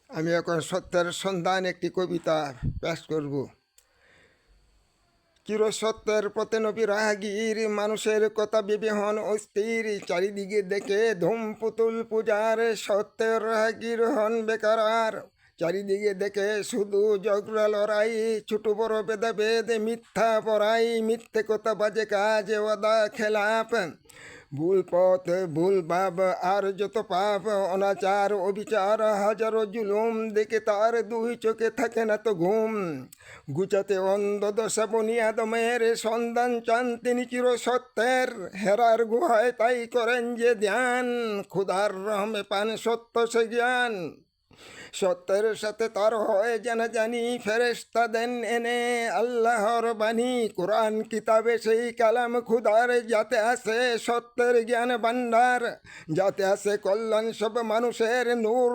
আমি এখন সত্যের সন্ধান একটি কবিতা পেশ করব। চিরসত্যের পথে নবী রাহাগীর, মানুষের কথা বিবেহন অস্থির, চারিদিকে দেখে ধুম পুতুল পূজার, সত্যের রাহাগীর হন বেকার। চারিদিকে দেখে শুধু ঝগড়া লড়াই, ছোট বড় ভেদাভেদ মিথ্যা পড়াই, মিথ্যে কথা বাজে কাজ ওয়াদা খেলাপ, ভুল পথ ভুল ভাব আর যত পাপ, অনাচার অবিচার হাজারো জুলুম, দেখে তার দুই চোখে থাকে না তো ঘুম। গুচাতে অন্ধ দশা বনি আদমের, সন্ধান চান তিনি চির সত্যের, হেরার গুহায় তাই করেন যে ধ্যান, ক্ষুধার রহমে পান সত্য সে জ্ঞান। সত্যের সাথে তার হয় জানাজানি, ফেরেশতা দেন এনে আল্লাহর বাণী, কোরআন কিতাবে সেই কালাম খুদার, যাতে আছে সত্যের জ্ঞান ভান্ডার, যাতে আছে কল্যাণ সব মানুষের নূর।